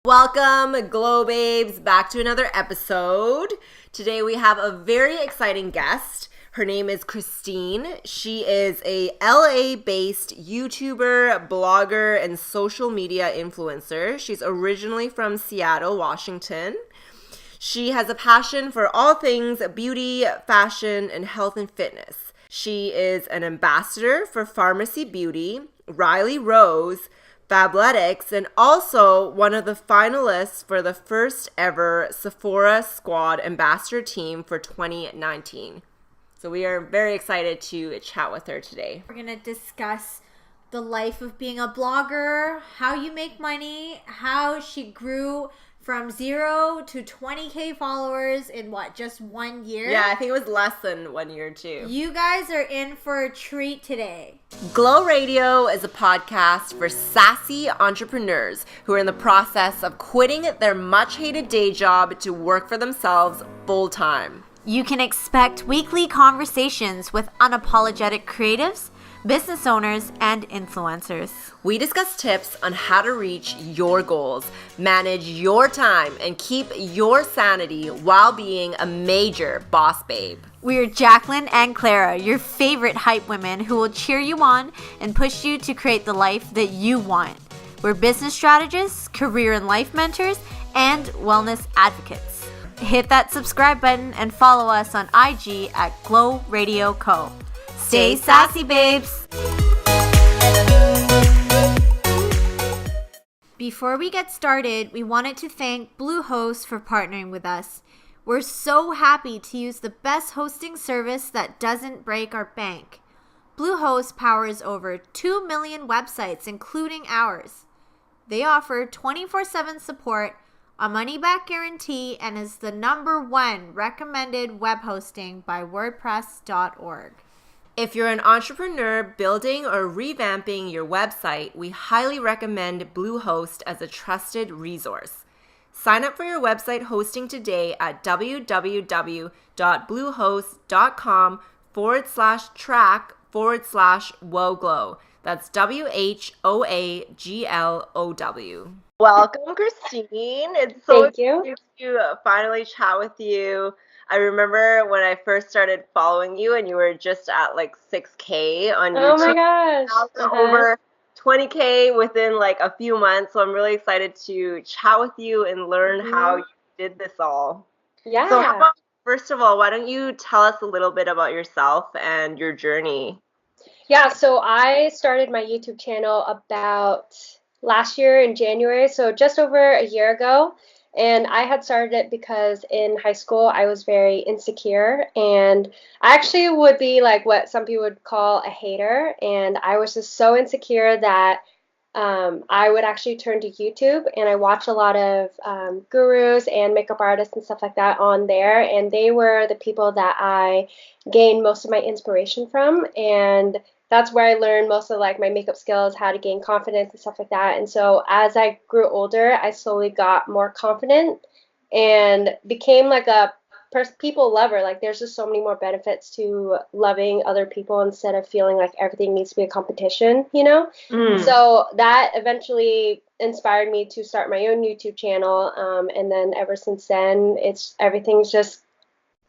Welcome, Glow Babes, back to another episode. Today we have a very exciting guest. Her name is Christine. She is a LA-based YouTuber, blogger, and social media influencer. She's originally from Seattle, Washington. She has a passion for all things beauty, fashion, and health and fitness. She is an ambassador for Farmacy Beauty, Riley Rose, Fabletics, and also one of the finalists for the first ever Sephora Squad Ambassador Team for 2019. So we are very excited to chat with her today. We're going to discuss the life of being a blogger, how you make money, how she grew from 0 to 20K followers in just 1 year? Yeah, I think it was less than 1 year too. You guys are in for a treat today. Glow Radio is a podcast for sassy entrepreneurs who are in the process of quitting their much-hated day job to work for themselves full-time. You can expect weekly conversations with unapologetic creatives, business owners, and influencers. We discuss tips on how to reach your goals, manage your time, and keep your sanity while being a major boss babe. We're Jacqueline and Clara, your favorite hype women who will cheer you on and push you to create the life that you want. We're business strategists, career and life mentors, and wellness advocates. Hit that subscribe button and follow us on IG at Glow Radio Co. Stay sassy, babes! Before we get started, we wanted to thank Bluehost for partnering with us. We're so happy to use the best hosting service that doesn't break our bank. Bluehost powers over 2 million websites, including ours. They offer 24/7 support, a money-back guarantee, and is the #1 recommended web hosting by WordPress.org. If you're an entrepreneur building or revamping your website, we highly recommend Bluehost as a trusted resource. Sign up for your website hosting today at www.bluehost.com/track/WoGlow. That's WHOAGLOW. Welcome, Christine. It's so exciting to finally chat with you. I remember when I first started following you and you were just at 6K on YouTube. Oh my gosh. Now over 20K within a few months. So I'm really excited to chat with you and learn how you did this all. Yeah. So how about, first of all, why don't you tell us a little bit about yourself and your journey? Yeah, so I started my YouTube channel about last year in January, so just over a year ago. And I had started it because in high school I was very insecure, and I actually would be what some people would call a hater, and I was just so insecure that I would actually turn to YouTube, and I watched a lot of gurus and makeup artists and stuff like that on there, and they were the people that I gained most of my inspiration from, and that's where I learned most of my makeup skills, how to gain confidence and stuff like that. And so as I grew older, I slowly got more confident and became a people lover. There's just so many more benefits to loving other people instead of feeling like everything needs to be a competition, So that eventually inspired me to start my own YouTube channel. And then ever since then, everything's just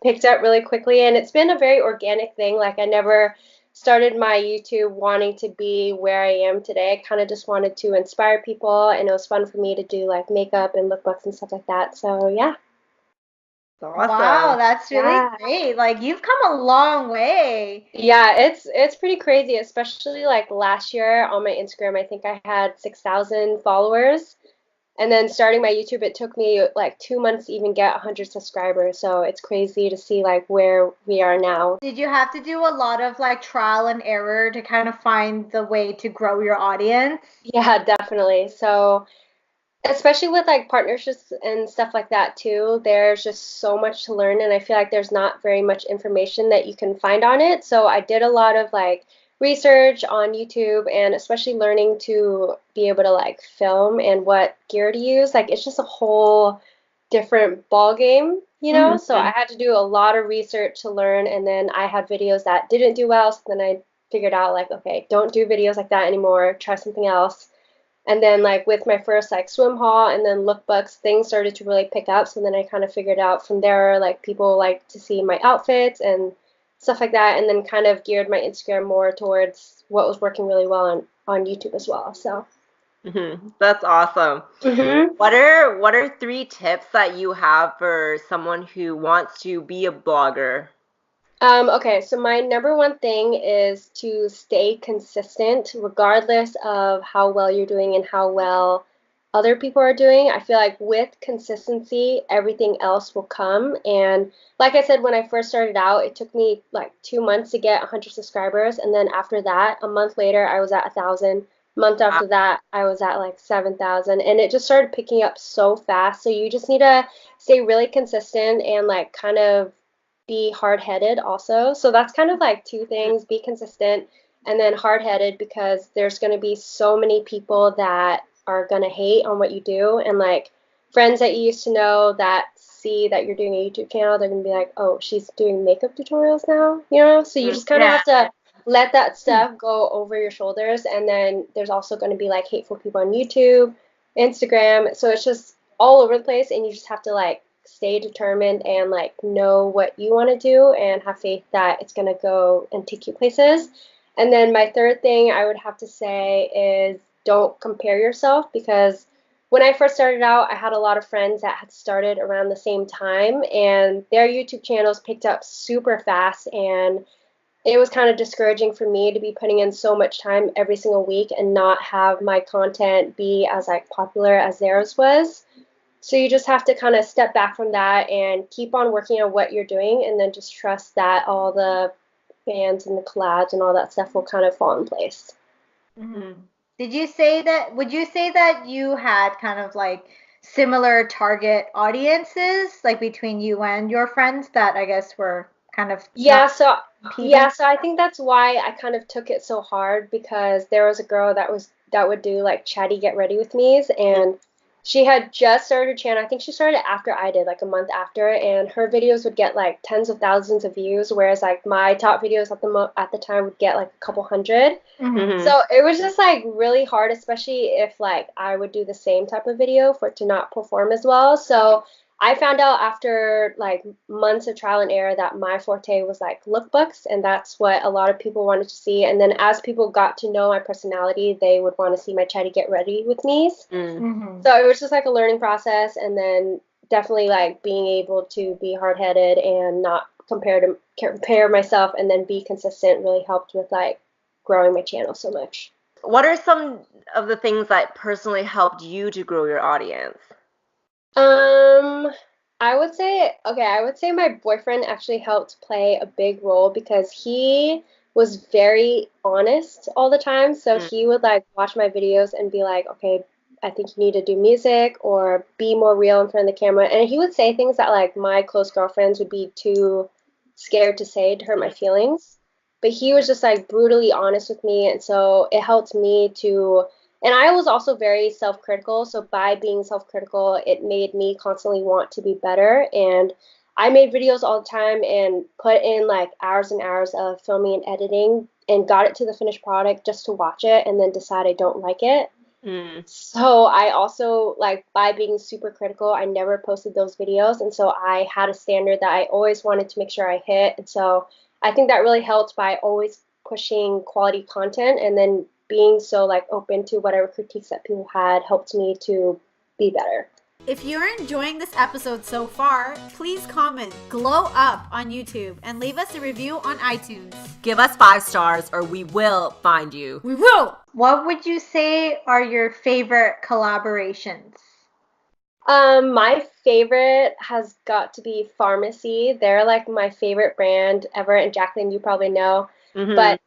picked up really quickly. And it's been a very organic thing. I never started my YouTube wanting to be where I am today. I kind of just wanted to inspire people, and it was fun for me to do makeup and lookbooks and stuff like that. So yeah. Awesome. Wow, that's really great. You've come a long way. Yeah, it's pretty crazy, especially last year on my Instagram, I think I had 6,000 followers. And then starting my YouTube, it took me 2 months to even get 100 subscribers. So it's crazy to see where we are now. Did you have to do a lot of trial and error to kind of find the way to grow your audience? Yeah, definitely. So especially with partnerships and stuff like that too, there's just so much to learn, and I feel there's not very much information that you can find on it. So I did a lot of research on YouTube, and especially learning to be able to film and what gear to use. It's just a whole different ball game, So I had to do a lot of research to learn, and then I had videos that didn't do well, so then I figured out okay, don't do videos like that anymore, try something else. And then like with my first like swim haul and then lookbooks, things started to really pick up. So then I kind of figured out from there, like people like to see my outfits and stuff like that, and then kind of geared my Instagram more towards what was working really well on YouTube as well. So That's awesome. hmm What are 3 tips that you have for someone who wants to be a blogger? Okay, so my number one thing is to stay consistent regardless of how well you're doing and how well other people are doing. I feel like with consistency, everything else will come. And like I said, when I first started out, it took me like 2 months to get 100 subscribers. And then after that, a month later, I was at 1,000. Month after that, I was at like 7,000. And it just started picking up so fast. So you just need to stay really consistent and like kind of be hard-headed also. So that's kind of like 2 things, be consistent and then hard-headed, because there's going to be so many people that are going to hate on what you do, and like friends that you used to know that see that you're doing a YouTube channel, they're going to be like, "Oh, she's doing makeup tutorials now," you know? So you just kind of have to let that stuff go over your shoulders. And then there's also going to be like hateful people on YouTube, Instagram. So it's just all over the place, and you just have to like stay determined and like know what you want to do and have faith that it's going to go and take you places. And then my third thing I would have to say is don't compare yourself, because when I first started out, I had a lot of friends that had started around the same time, and their YouTube channels picked up super fast, and it was kind of discouraging for me to be putting in so much time every single week and not have my content be as like popular as theirs was. So you just have to kind of step back from that and keep on working on what you're doing, and then just trust that all the fans and the collabs and all that stuff will kind of fall in place. Mm-hmm. Would you say that you had kind of like similar target audiences, like between you and your friends that I guess were kind of Yeah, not so competing? I think that's why I kind of took it so hard, because there was a girl that would do like chatty get ready with me's, and she had just started her channel. I think she started after I did, like a month after, and her videos would get like tens of thousands of views, whereas like my top videos at the time would get like a couple hundred. Mm-hmm. Mm-hmm. So it was just like really hard, especially if like I would do the same type of video for it to not perform as well. So I found out after like months of trial and error that my forte was like lookbooks, and that's what a lot of people wanted to see. And then as people got to know my personality, they would want to see my chatty get ready with me's. Mm-hmm. So it was just like a learning process, and then definitely like being able to be hard-headed and not compare myself, and then be consistent really helped with like growing my channel so much. What are some of the things that personally helped you to grow your audience? Um, I would say my boyfriend actually helped play a big role, because he was very honest all the time. So he would like watch my videos and be like, "Okay, I think you need to do music or be more real in front of the camera." And he would say things that like my close girlfriends would be too scared to say to hurt my feelings. But he was just like brutally honest with me, and so it helped me to, and I was also very self-critical. So by being self-critical, it made me constantly want to be better. And I made videos all the time and put in like hours and hours of filming and editing, and got it to the finished product just to watch it and then decide I don't like it. Mm. So I also, like, by being super critical, I never posted those videos. And so I had a standard that I always wanted to make sure I hit. And so I think that really helped by always pushing quality content, and then being so like open to whatever critiques that people had helped me to be better. If you're enjoying this episode so far, please comment Glow Up on YouTube and leave us a review on iTunes. Give us 5 stars or we will find you. We will! What would you say are your favorite collaborations? My favorite has got to be Farmacy. They're like my favorite brand ever, and Jacqueline, you probably know. Mm-hmm. But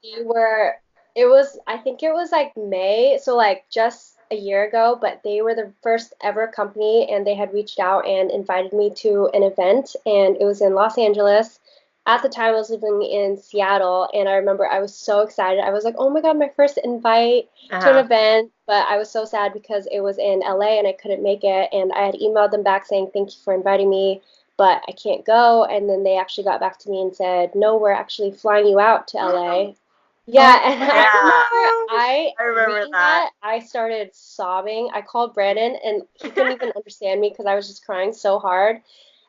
I think it was like May, so like just a year ago, but they were the first ever company, and they had reached out and invited me to an event, and it was in Los Angeles. At the time, I was living in Seattle, and I remember I was so excited. I was like, "Oh my God, my first invite to an event," but I was so sad because it was in LA and I couldn't make it. And I had emailed them back saying, "Thank you for inviting me, but I can't go." And then they actually got back to me and said, "No, we're actually flying you out to LA." Yeah, and I Yeah, remember I remember reading that. that, I started sobbing. I called Brandon and he couldn't even understand me because I was just crying so hard.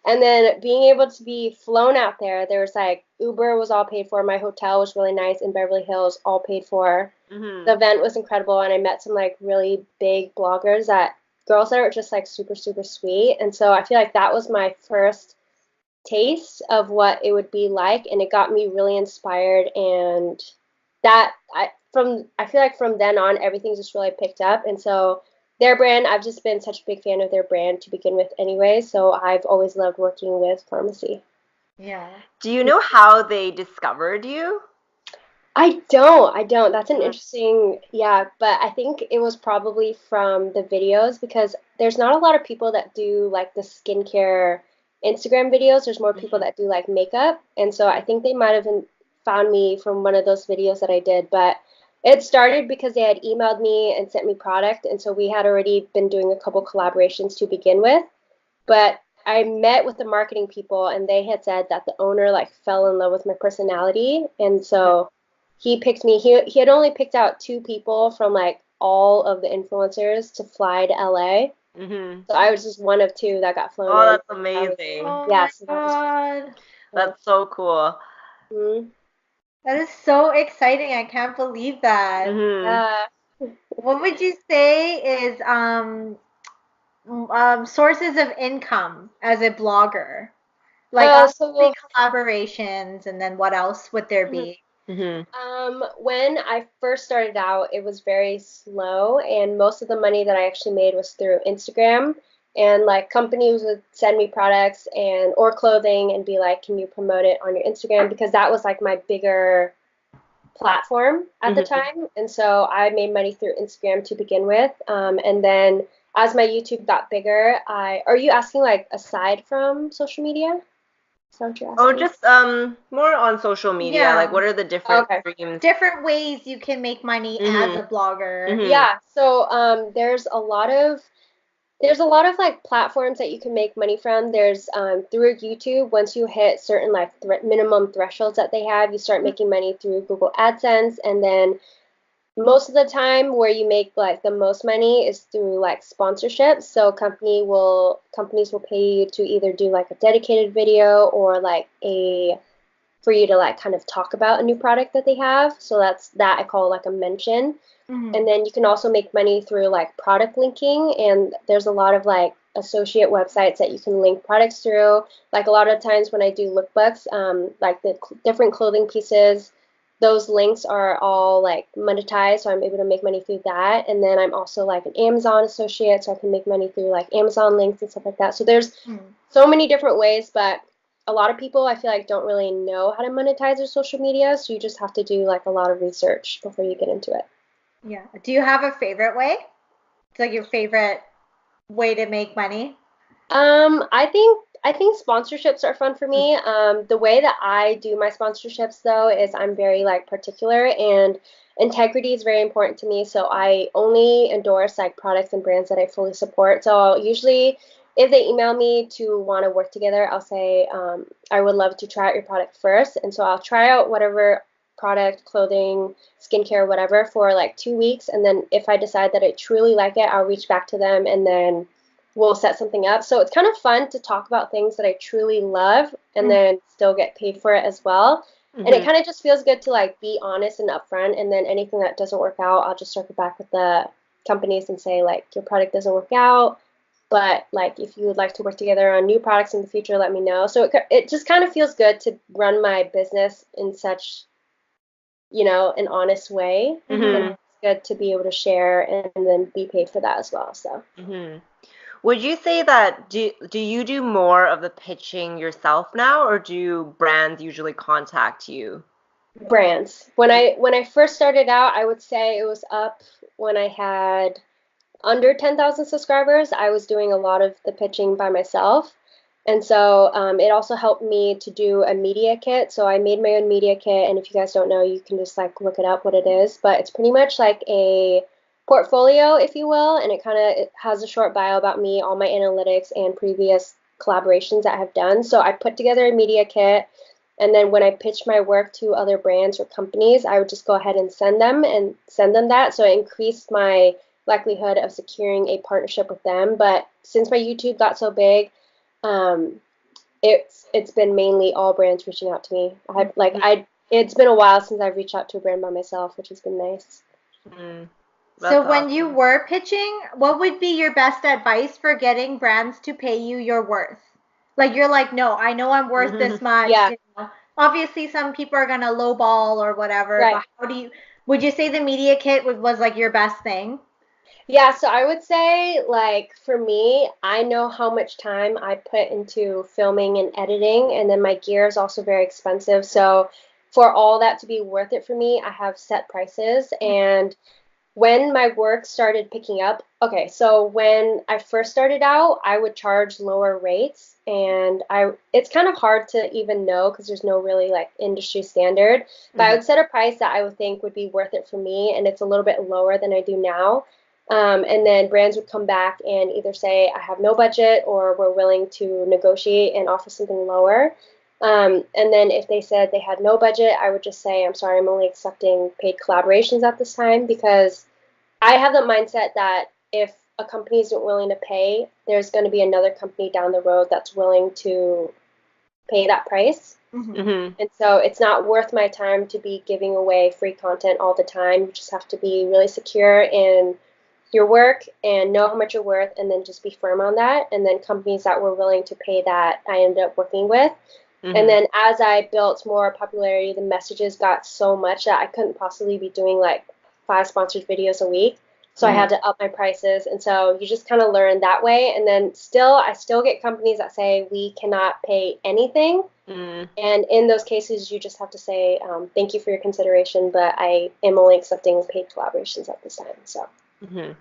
And then being able to be flown out there, there was like Uber was all paid for, my hotel was really nice in Beverly Hills, all paid for. The Hmm. event was incredible and I met some like really big bloggers that girls that are just like super, super sweet. And so I feel like that was my first taste of what it would be like and it got me really inspired and I feel like from then on everything just really picked up and so their brand I've just been such a big fan of their brand to begin with anyway, so I've always loved working with Pharmacy. Yeah. Do you know how they discovered you? I don't. That's an Mhm. interesting, yeah, but I think it was probably from the videos because there's not a lot of people that do like the skincare Instagram videos. There's more people Mhm. that do like makeup. And so I think they might have found me from one of those videos that I did. But it started because they had emailed me and sent me product. And so we had already been doing a couple collaborations to begin with. But I met with the marketing people and they had said that the owner like fell in love with my personality and so he picked me. He had only picked out two people from like all of the influencers to fly to LA. Mhm. So I was just one of two that got flown Oh, in. that's That was amazing. Oh yeah, my so that was God. cool. That's so cool. Mhm. That is so exciting. I can't believe that. Mhm. Yeah. What would you say is sources of income as a blogger? Like obviously So collaborations, and then what else would there mhm. be? Mhm. When I first started out, it was very slow, and most of the money that I actually made was through Instagram. And like companies would send me products and or clothing and be like, "Can you promote it on your Instagram?" Because that was like my bigger platform at the Mhm. time. And so I made money through Instagram to begin with. And then as my YouTube got bigger, are you asking like aside from social media? Is that what you're Oh, asking? just more on social media. Like, Yeah, what are the different Okay. streams? different ways you can make money as Mhm. a blogger. Mhm. Yeah, so there's a lot of like platforms that you can make money from. There's through YouTube, once you hit certain like minimum thresholds that they have, you start making money through Google AdSense, and then most of the time where you make like the most money is through like sponsorships. So companies will pay you to either do like a dedicated video or like a for you to like kind of talk about a new product that they have. So that I call like a mention. Hmm. And then you can also make money through like product linking, and there's a lot of like associate websites that you can link products through. Like a lot of times when I do lookbooks, like the different clothing pieces, those links are all like monetized, so I'm able to make money through that. And then I'm also like an Amazon associate, so I can make money through like Amazon links and stuff like that. So there's so many different ways, but a lot of people I feel like don't really know how to monetize their social media, so you just have to do like a lot of research before you get into it. Yeah. Do you have a favorite way? It's like your favorite way to make money? I think sponsorships are fun for me. The way that I do my sponsorships though is I'm very like particular and integrity is very important to me. So I only endorse like products and brands that I fully support. So I'll usually, if they email me to want to work together, I'll say I would love to try out your product first. And so I'll try out whatever product, clothing, skincare, whatever for like 2 weeks. And then if I decide that I truly like it, I'll reach back to them and then we'll set something up. So it's kind of fun to talk about things that I truly love and Mhm. then still get paid for it as well. And it Mhm. kind of just feels good to like be honest and upfront. And then anything that doesn't work out, I'll just circle back with the companies and say like your product doesn't work out. But like if you would like to work together on new products in the future, let me know. So it just kind of feels good to run my business in such an honest way. And Mhm. it's good to be able to share and then be paid for that as well. So. Mhm. Would you say that do you do more of the pitching yourself now, or do brands usually contact you? Brands. When I first started out, I would say it was up when I had under 10,000 subscribers. I was doing a lot of the pitching by myself. And so it also helped me to do a media kit. So I made my own media kit. And if you guys don't know, you can just like look it up what it is. But it's pretty much like a portfolio, if you will. And it has a short bio about me, all my analytics, and previous collaborations that I've done. So I put together a media kit. And then when I pitched my work to other brands or companies, I would just go ahead and send them that. So it increased my likelihood of securing a partnership with them. But since my YouTube got so big, um, it's been mainly all brands reaching out to me. It's been a while since I've reached out to a brand by myself, which has been nice. Mm, So that's when you awesome. were pitching, what would be your best advice for getting brands to pay you your worth? Like you're like, no, I know I'm worth this much. Yeah, You know, obviously some people are gonna lowball or whatever, right. but would you say the media kit was like your best thing? Yeah, so I would say, like, for me, I know how much time I put into filming and editing, and then my gear is also very expensive. So, for all that to be worth it for me, I have set prices. And when my work started picking up, okay, so when I first started out, I would charge lower rates, and it's kind of hard to even know because there's no really like industry standard, but I Mhm. would set a price that I would think would be worth it for me, and it's a little bit lower than I do now. And then brands would come back and either say, I have no budget, or we're willing to negotiate and offer something lower. And then if they said they had no budget, I would just say, I'm sorry, I'm only accepting paid collaborations at this time, because I have the mindset that if a company isn't willing to pay, there's going to be another company down the road that's willing to pay that price. Hmm. Mhm. And so it's not worth my time to be giving away free content all the time. You just have to be really secure in your work and know how much you're worth, and then just be firm on that. And then companies that were willing to pay that, I ended up working with. And Mhm. then as I built more popularity, the messages got so much that I couldn't possibly be doing like 5 sponsored videos a week. So I had Mhm. to up my prices. And so you just kind of learn that way. And then I still get companies that say we cannot pay anything. Mhm. And in those cases, you just have to say, thank you for your consideration, but I am only accepting paid collaborations at this time. So. Mhm.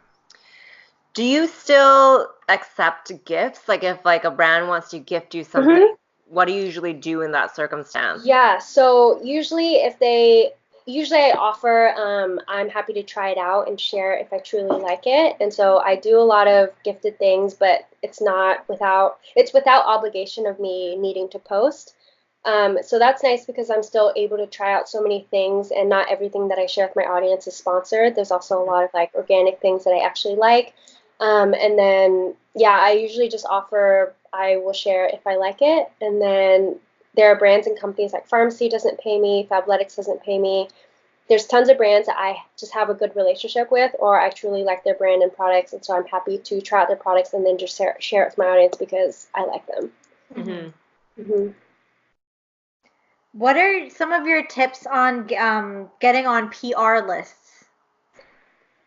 Do you still accept gifts? Like if like a brand wants to gift you something, Mhm. what do you usually do in that circumstance? Yeah, so usually I offer, I'm happy to try it out and share if I truly like it. And so I do a lot of gifted things, but it's without obligation of me needing to post. So that's nice because I'm still able to try out so many things, and not everything that I share with my audience is sponsored. There's also a lot of like organic things that I actually like. And then, yeah, I usually just offer, I will share if I like it. And then there are brands and companies like Farmacy doesn't pay me, Fabletics doesn't pay me. There's tons of brands that I just have a good relationship with, or I truly like their brand and products, and so I'm happy to try out their products and then just share it with my audience because I like them. Hmm. Mhm. Hmm. What are some of your tips on getting on PR lists?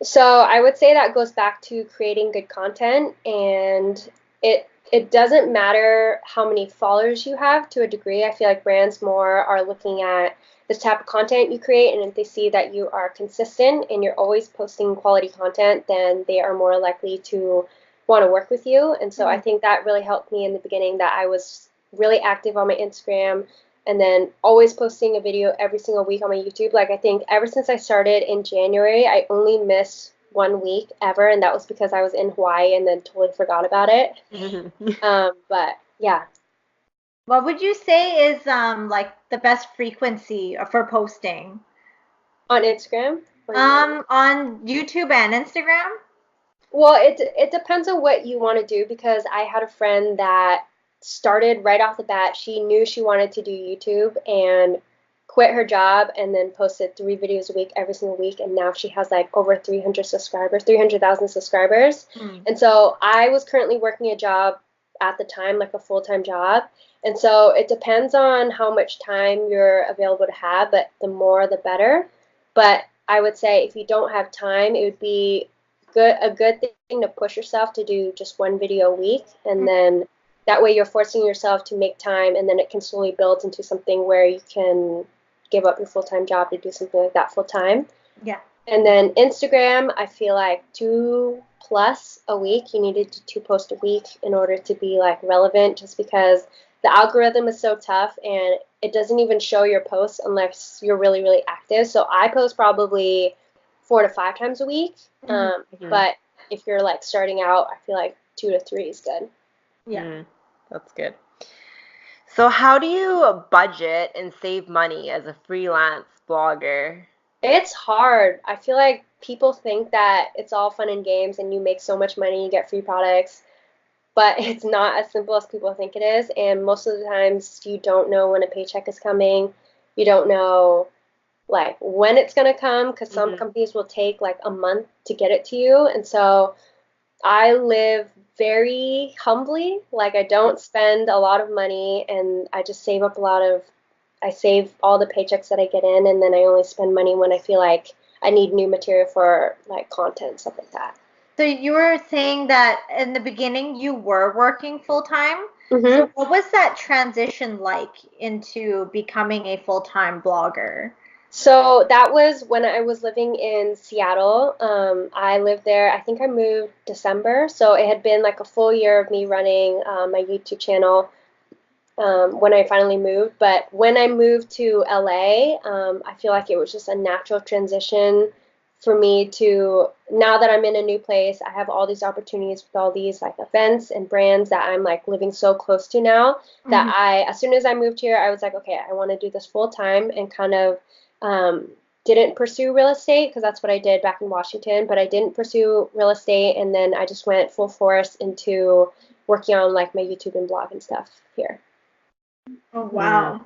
So I would say that goes back to creating good content, and it doesn't matter how many followers you have to a degree. I feel like brands more are looking at the type of content you create, and if they see that you are consistent and you're always posting quality content, then they are more likely to want to work with you. And so I Hmm. think that really helped me in the beginning, that I was really active on my Instagram, and then always posting a video every single week on my YouTube. Like, I think ever since I started in January, I only missed 1 week ever, and that was because I was in Hawaii and then totally forgot about it. Mhm. But yeah, What would you say is like the best frequency for posting? on Instagram. What do you mean? On YouTube and Instagram? Well, it depends on what you want to do, because I had a friend that started right off the bat. She knew she wanted to do YouTube and quit her job and then posted 3 videos a week every single week, and now she has like over 300 subscribers, 300,000 subscribers. Mm. And so I was currently working a job at the time, like a full-time job. And so it depends on how much time you're available to have, but the more the better. But I would say if you don't have time, it would be a good thing to push yourself to do just 1 video a week, and then that way you're forcing yourself to make time, and then it can slowly build into something where you can give up your full-time job to do something like that full time. Yeah. And then Instagram, I feel like 2+ a week. You needed to post a week in order to be like relevant, just because the algorithm is so tough and it doesn't even show your posts unless you're really, really active. So I post probably 4 to 5 times a week. Hmm. Mhm. But if you're like starting out, I feel like 2 to 3 is good. Yeah. Mhm. That's good. So how do you budget and save money as a freelance blogger? It's hard. I feel like people think that it's all fun and games and you make so much money, you get free products, but it's not as simple as people think it is. And most of the times you don't know when a paycheck is coming. You don't know like when it's going to come because some companies will take like a month to get it to you. And so I live very humbly. Like I don't spend a lot of money and I just save up I save all the paychecks that I get in and then I only spend money when I feel like I need new material for like content, stuff like that. So you were saying that in the beginning you were working full time. So what was that transition like into becoming a full-time blogger? So that was when I was living in Seattle. I lived there, I think I moved December. So it had been like a full year of me running my YouTube channel when I finally moved. But when I moved to LA, I feel like it was just a natural transition for me to, now that I'm in a new place, I have all these opportunities with all these like events and brands that I'm like living so close to now that as soon as I moved here, I was like, okay, I want to do this full time and kind of didn't pursue real estate because that's what I did back in Washington, but I didn't pursue real estate and then I just went full force into working on like my YouTube and blog and stuff here. Oh, wow.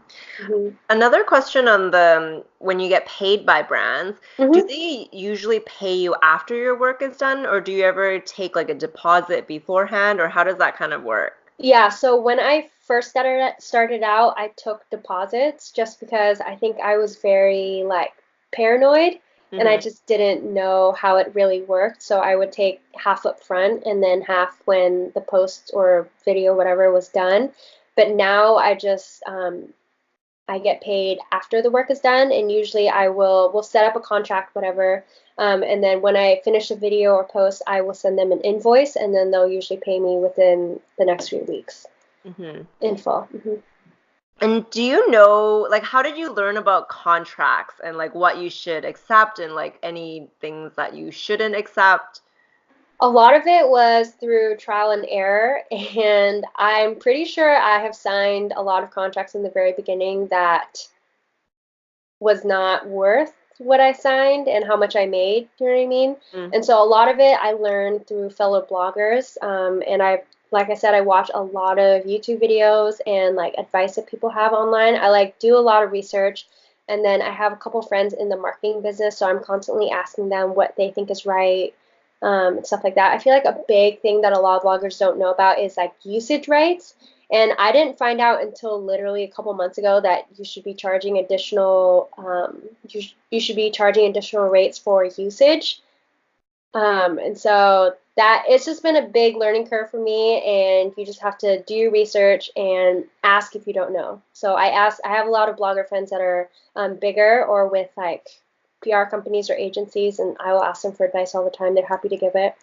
Another question on the when you get paid by brands, do they usually pay you after your work is done, or do you ever take like a deposit beforehand, or how does that kind of work? Yeah, so when I first started out, I took deposits just because I think I was very like paranoid and I just didn't know how it really worked. So I would take half up front and then half when the post or video, whatever was done. But now I get paid after the work is done, and usually we'll set up a contract, whatever, and then when I finish a video or post, I will send them an invoice, and then they'll usually pay me within the next few weeks in full. And do you know, like, how did you learn about contracts and like what you should accept and like any things that you shouldn't accept? A lot of it was through trial and error, and I'm pretty sure I have signed a lot of contracts in the very beginning that was not worth what I signed and how much I made. You know what I mean? And so a lot of it I learned through fellow bloggers. And like I said, I watch a lot of YouTube videos and like advice that people have online. I like do a lot of research. And then I have a couple friends in the marketing business, so I'm constantly asking them what they think is right, and stuff like that. I feel like a big thing that a lot of bloggers don't know about is like usage rights. And I didn't find out until literally a couple months ago that you should be charging additional you should be charging additional rates for usage. And so that it's just been a big learning curve for me, and you just have to do your research and ask if you don't know. So I have a lot of blogger friends that are bigger or with like PR companies or agencies, and I will ask them for advice all the time. They're happy to give it.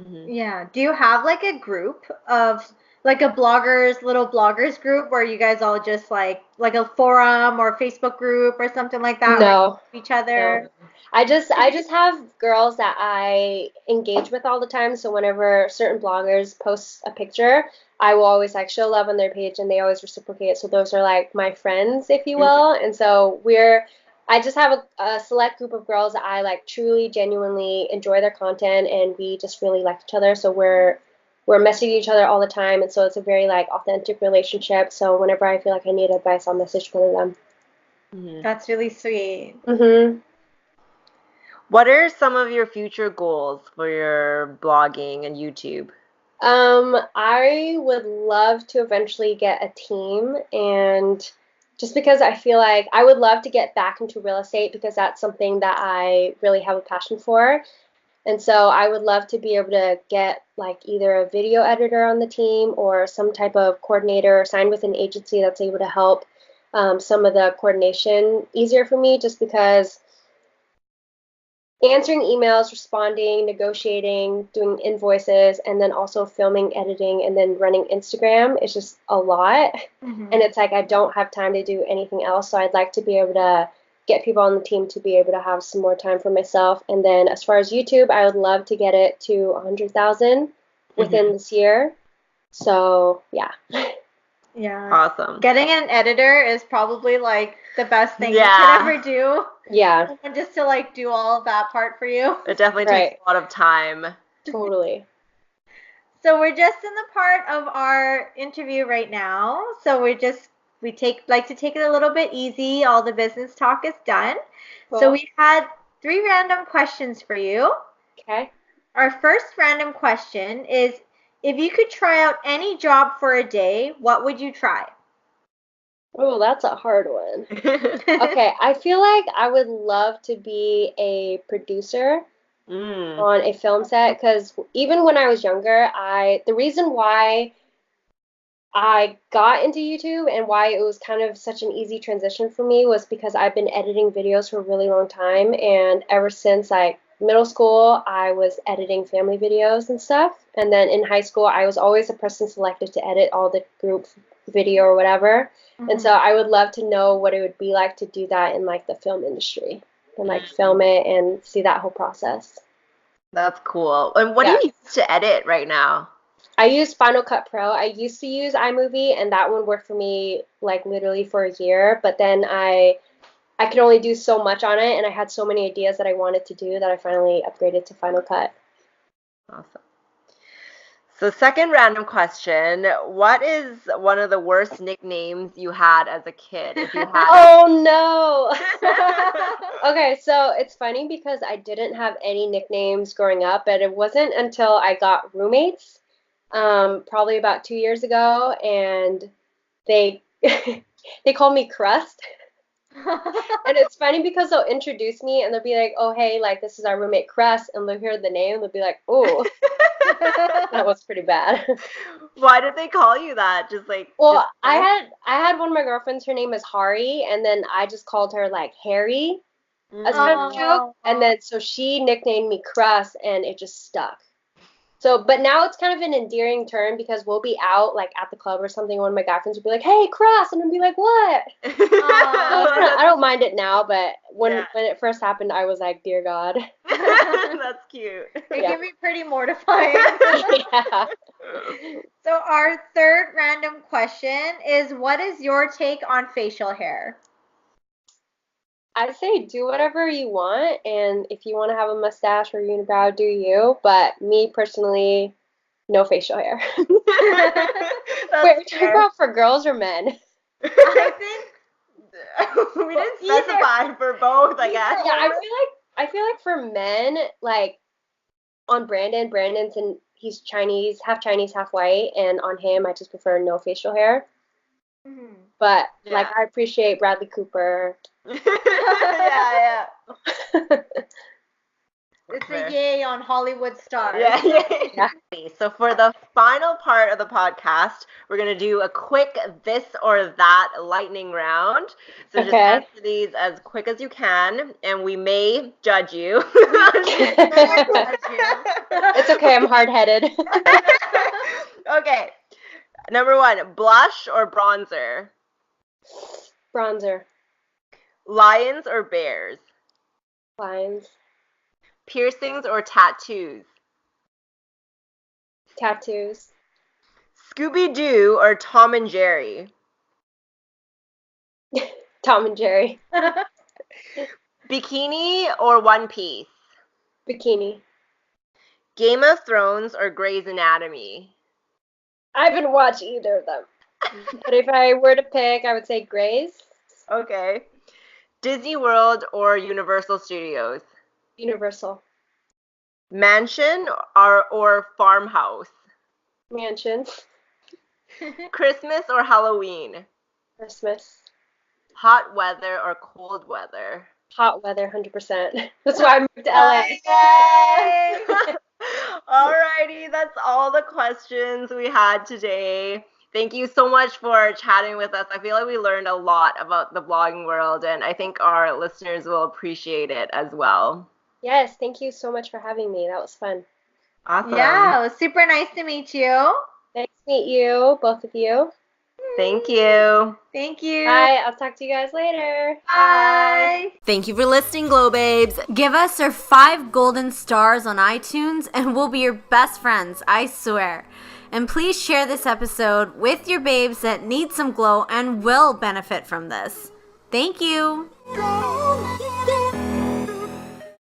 Yeah. Do you have like a group of like a little bloggers group where you guys all just like a forum or Facebook group or something like that? No. Each other? No. I just have girls that I engage with all the time. So whenever certain bloggers post a picture, I will always like show love on their page and they always reciprocate. So those are like my friends, if you will. And so I just have a select group of girls that I like truly, genuinely enjoy their content and we just really like each other. So we're messaging each other all the time. And so it's a very like authentic relationship. So whenever I feel like I need advice, I'll message one of them. That's really sweet. What are some of your future goals for your blogging and YouTube? I would love to eventually get a team, and just because I feel like I would love to get back into real estate because that's something that I really have a passion for. And so I would love to be able to get like either a video editor on the team or some type of coordinator or sign with an agency that's able to help some of the coordination easier for me, just because answering emails, responding, negotiating, doing invoices, and then also filming, editing, and then running Instagram is just a lot. And it's like I don't have time to do anything else. So I'd like to be able to get people on the team to be able to have some more time for myself. And then as far as YouTube, I would love to get it to 100,000 within this year. So yeah. Yeah. Awesome. Getting an editor is probably like the best thing you Yeah. could ever do. Yeah, And just to like do all of that part for you. It definitely Right. takes a lot of time. totally. So we're just in the part of our interview right now. So we like to take it a little bit easy. All the business talk is done. So Cool. we had 3 random questions for you. Okay. Our first random question is, if you could try out any job for a day, what would you try? Oh, that's a hard one. Okay, I feel like I would love to be a producer on a film set because even when I was younger, the reason why I got into YouTube and why it was kind of such an easy transition for me was because I've been editing videos for a really long time, and ever since like middle school, I was editing family videos and stuff. And then in high school, I was always a person selected to edit all the group video or whatever. And so I would love to know what it would be like to do that in like the film industry and like film it and see that whole process. That's cool. And what do you use to edit right now? I use Final Cut Pro. I used to use iMovie, and that one worked for me like literally for a year. But then I could only do so much on it, and I had so many ideas that I wanted to do that I finally upgraded to Final Cut. Awesome. So second random question, what is one of the worst nicknames you had as a kid, if you had? Oh no! Okay, so it's funny because I didn't have any nicknames growing up, but it wasn't until I got roommates, probably about 2 years ago, and they they called me Crust. And it's funny because they'll introduce me and they'll be like, "Oh, hey, like this is our roommate Crust," and they'll hear the name and they'll be like, "Oh, that was pretty bad." Why did they call you that? Just like Well, I had one of my girlfriends. Her name is Hari, and then I just called her like Harry as kind of a joke, and then so she nicknamed me Crust, and it just stuck. So, but now it's kind of an endearing term because we'll be out like at the club or something. One of my guy friends will be like, "Hey, Crust," and I'll be like, "What?" So I don't mind it now, but when it first happened, I was like, "Dear God." That's cute. It can be pretty mortifying. Yeah. So our third random question is, what is your take on facial hair? I'd say do whatever you want, and if you want to have a mustache or unibrow, do you. But me personally, no facial hair. Wait, are you talking about for girls or men? I think we didn't specify for both, I guess. Yeah, I feel like for men, like on Brandon's and he's Chinese, half white, and on him, I just prefer no facial hair. But like I appreciate Bradley Cooper. Yeah. It's a yay on Hollywood stars. Yeah. So for the final part of the podcast, we're going to do a quick this or that lightning round. So just answer these as quick as you can, and we may judge you. It's okay, I'm hard-headed. Okay. Number 1, blush or bronzer? Bronzer. Lions or bears? Lions. Piercings or tattoos? Tattoos. Scooby-Doo or Tom and Jerry? Tom and Jerry. Bikini or One Piece? Bikini. Game of Thrones or Grey's Anatomy? I haven't watched either of them. But if I were to pick, I would say Grey's. Okay. Disney World or Universal Studios? Universal. Mansion or farmhouse? Mansion. Christmas or Halloween? Christmas. Hot weather or cold weather? Hot weather, 100%. That's why I moved to LA. Alrighty, that's all the questions we had today. Thank you so much for chatting with us. I feel like we learned a lot about the blogging world, and I think our listeners will appreciate it as well. Yes, thank you so much for having me. That was fun. Awesome. Yeah, it was super nice to meet you. Nice to meet you, both of you. Thank you. Thank you. Bye. I'll talk to you guys later. Bye. Thank you for listening, Glow Babes. Give us our 5 golden stars on iTunes and we'll be your best friends, I swear. And please share this episode with your babes that need some glow and will benefit from this. Thank you. Go,